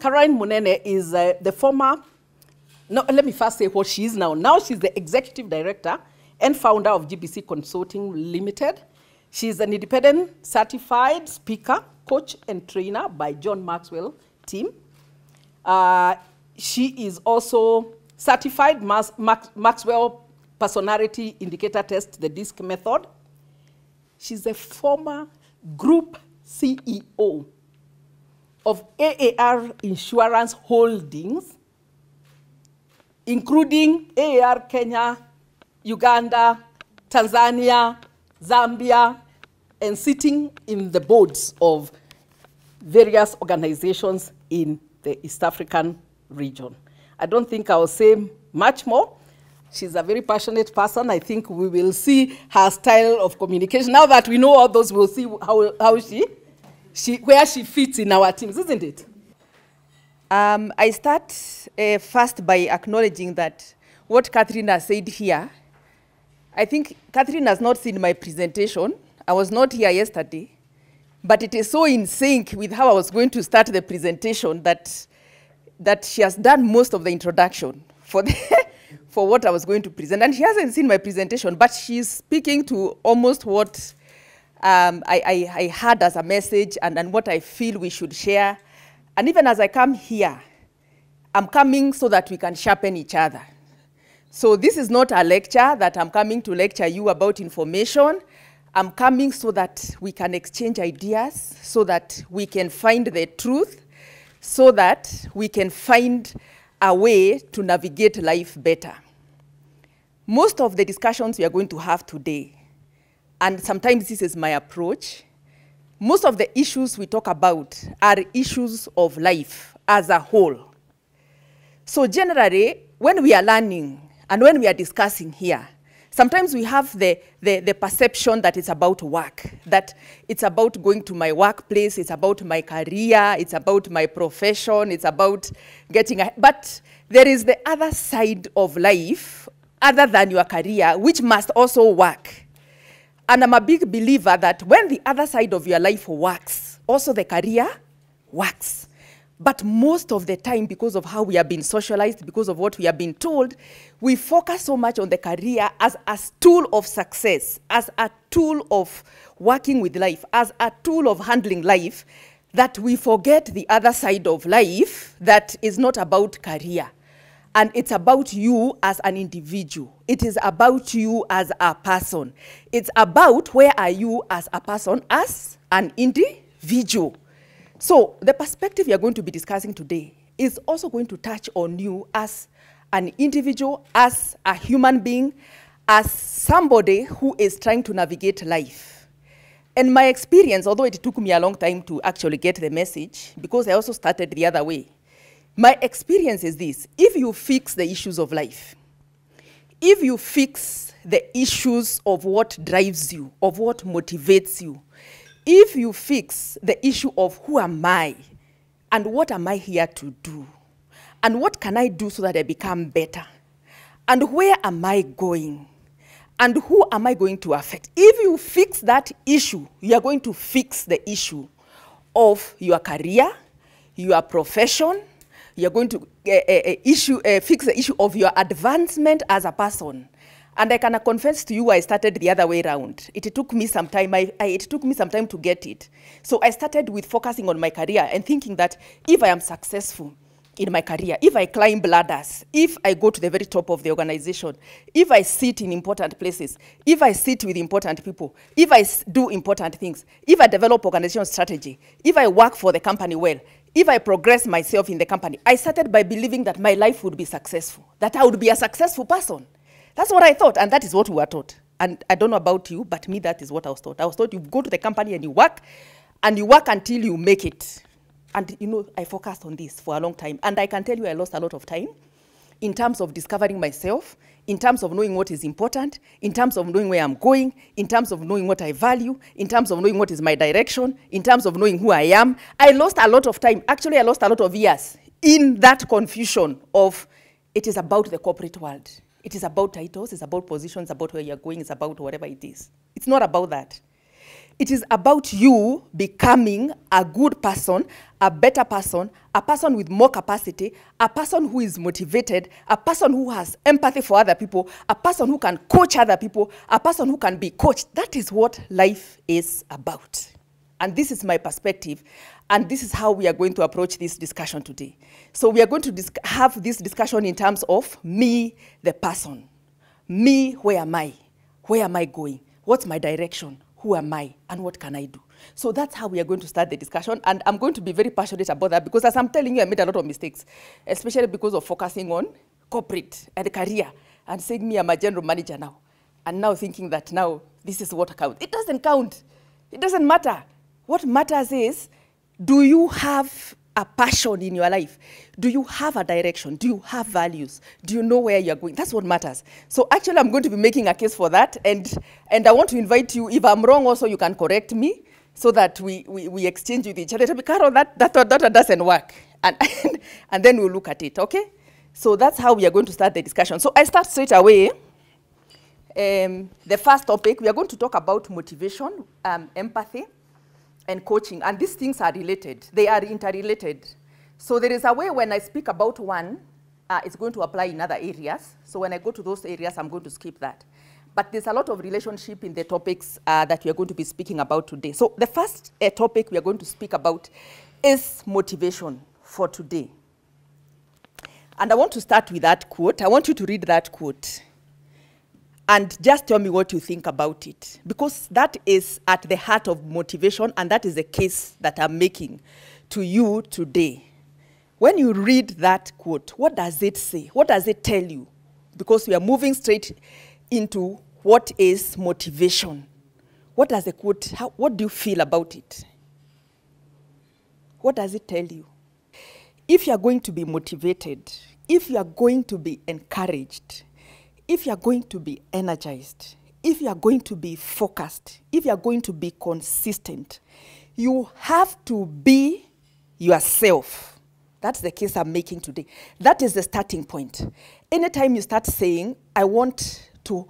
Caroline Munene is the former, no, let me first say what she is now. Now she's the Executive Director and founder of GBC Consulting Limited. She's an independent certified speaker, coach and trainer by John Maxwell team. She is also certified Maxwell Personality Indicator Test, the DISC method. She's a former Group CEO of AAR Insurance Holdings, including AAR Kenya, Uganda, Tanzania, Zambia, and sitting in the boards of various organizations in the East African region. I don't think I'll say much more. She's a very passionate person. I think we will see her style of communication. Now that we know all those, we'll see how where she fits in our teams, isn't it? I start first by acknowledging that what Catherine has said here, I think Catherine has not seen my presentation. I was not here yesterday, but it is so in sync with how I was going to start the presentation that she has done most of the introduction for what I was going to present. And she hasn't seen my presentation, but she's speaking to almost what I had as a message and what I feel we should share. And even as I come here, I'm coming so that we can sharpen each other. So this is not a lecture that I'm coming to lecture you about information. I'm coming so that we can exchange ideas, so that we can find the truth, so that we can find a way to navigate life better. Most of the discussions we are going to have today, and sometimes this is my approach, most of the issues we talk about are issues of life as a whole. So generally, when we are learning and when we are discussing here, sometimes we have the perception that it's about work, that it's about going to my workplace, it's about my career, it's about my profession, it's about getting a... But there is the other side of life, other than your career, which must also work. And I'm a big believer that when the other side of your life works, also the career works. But most of the time, because of how we have been socialized, because of what we have been told, we focus so much on the career as a tool of success, as a tool of working with life, as a tool of handling life, that we forget the other side of life that is not about career. And it's about you as an individual. It is about you as a person. It's about where are you as a person, as an individual. So the perspective you're going to be discussing today is also going to touch on you as an individual, as a human being, as somebody who is trying to navigate life. And my experience, although it took me a long time to actually get the message, because I also started the other way, my experience is this: if you fix the issues of life, if you fix the issues of what drives you, of what motivates you, if you fix the issue of who am I, and what am I here to do, and what can I do so that I become better, and where am I going, and who am I going to affect? If you fix that issue, you are going to fix the issue of your career, your profession. You're going to fix the issue of your advancement as a person. And I can confess to you, I started the other way around. It took me some time. It took me some time to get it. So I started with focusing on my career and thinking that if I am successful in my career, if I climb ladders, if I go to the very top of the organization, if I sit in important places, if I sit with important people, if I do important things, if I develop organizational strategy, if I work for the company well, if I progress myself in the company, I started by believing that my life would be successful, that I would be a successful person. That's what I thought, and that is what we were taught. And I don't know about you, but me, that is what I was taught. I was taught you go to the company and you work until you make it. And, you know, I focused on this for a long time. And I can tell you I lost a lot of time in terms of discovering myself, in terms of knowing what is important, in terms of knowing where I'm going, in terms of knowing what I value, in terms of knowing what is my direction, in terms of knowing who I am. I lost a lot of time. Actually, I lost a lot of years in that confusion of it is about the corporate world. It is about titles, it's about positions, about where you're going, it's about whatever it is. It's not about that. It is about you becoming a good person, a better person, a person with more capacity, a person who is motivated, a person who has empathy for other people, a person who can coach other people, a person who can be coached. That is what life is about. And this is my perspective, and this is how we are going to approach this discussion today. So we are going to have this discussion in terms of me, the person. Me, where am I? Where am I going? What's my direction? Who am I? And what can I do? So that's how we are going to start the discussion. And I'm going to be very passionate about that because as I'm telling you, I made a lot of mistakes, especially because of focusing on corporate and career and saying me, I'm a general manager now. And now thinking that now this is what counts. It doesn't count. It doesn't matter. What matters is, do you have a passion in your life? Do you have a direction? Do you have values? Do you know where you're going? That's what matters. So actually, I'm going to be making a case for that. And I want to invite you, if I'm wrong also, you can correct me so that we exchange with each other. Carol, that doesn't work. And then we'll look at it, okay? So that's how we are going to start the discussion. So I start straight away. The first topic, we are going to talk about motivation, empathy, and coaching, and these things are related. They are interrelated. So there is a way when I speak about one, it's going to apply in other areas. So when I go to those areas, I'm going to skip that. But there's a lot of relationship in the topics that we are going to be speaking about today. So the first topic we are going to speak about is motivation for today. And I want to start with that quote. I want you to read that quote. And just tell me what you think about it. Because that is at the heart of motivation, and that is the case that I'm making to you today. When you read that quote, what does it say? What does it tell you? Because we are moving straight into what is motivation. What does the quote, what do you feel about it? What does it tell you? If you are going to be motivated, if you are going to be encouraged, if you are going to be energized, if you are going to be focused, if you are going to be consistent, you have to be yourself. That's the case I'm making today. That is the starting point. Anytime you start saying, I want to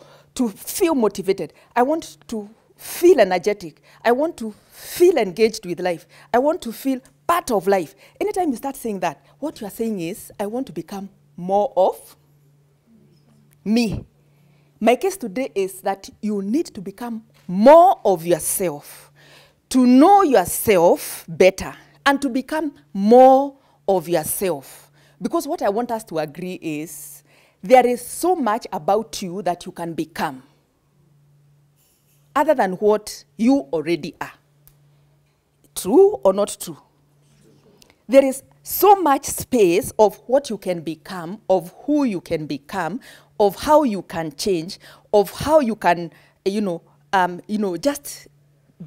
feel motivated, I want to feel energetic, I want to feel engaged with life, I want to feel part of life. Anytime you start saying that, what you are saying is, I want to become more of me. My case today is that you need to become more of yourself, to know yourself better, and to become more of yourself. Because what I want us to agree is, there is so much about you that you can become, other than what you already are. True or not true? There is so much space of what you can become, of who you can become, of how you can change, of how you can, just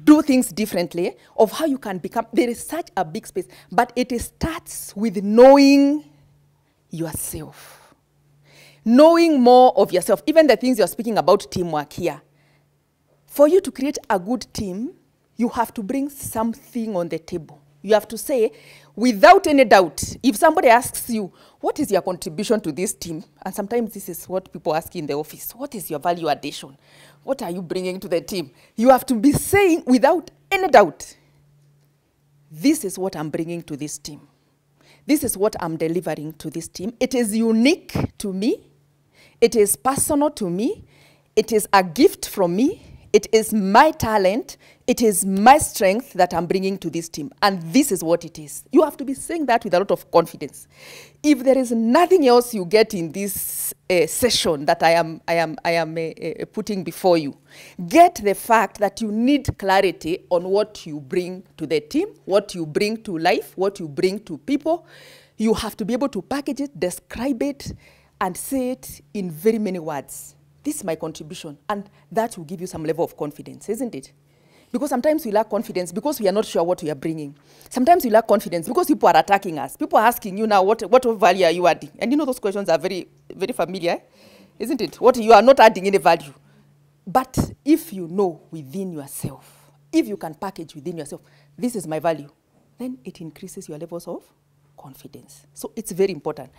do things differently, of how you can become. There is such a big space, but it starts with knowing yourself. Knowing more of yourself. Even the things you're speaking about teamwork here. For you to create a good team, you have to bring something on the table. You have to say, without any doubt, if somebody asks you, what is your contribution to this team? And sometimes this is what people ask in the office. What is your value addition? What are you bringing to the team? You have to be saying, without any doubt, this is what I'm bringing to this team. This is what I'm delivering to this team. It is unique to me. It is personal to me. It is a gift from me. It is my talent. It is my strength that I'm bringing to this team. And this is what it is. You have to be saying that with a lot of confidence. If there is nothing else you get in this session that I am putting before you, get the fact that you need clarity on what you bring to the team, what you bring to life, what you bring to people. You have to be able to package it, describe it, and say it in very many words. This is my contribution, and that will give you some level of confidence, isn't it? Because sometimes we lack confidence because we are not sure what we are bringing. Sometimes we lack confidence because people are attacking us. People are asking you now, what value are you adding? And you know those questions are very, very familiar, isn't it? What you are not adding any value. But if you know within yourself, if you can package within yourself, this is my value, then it increases your levels of confidence. So it's very important.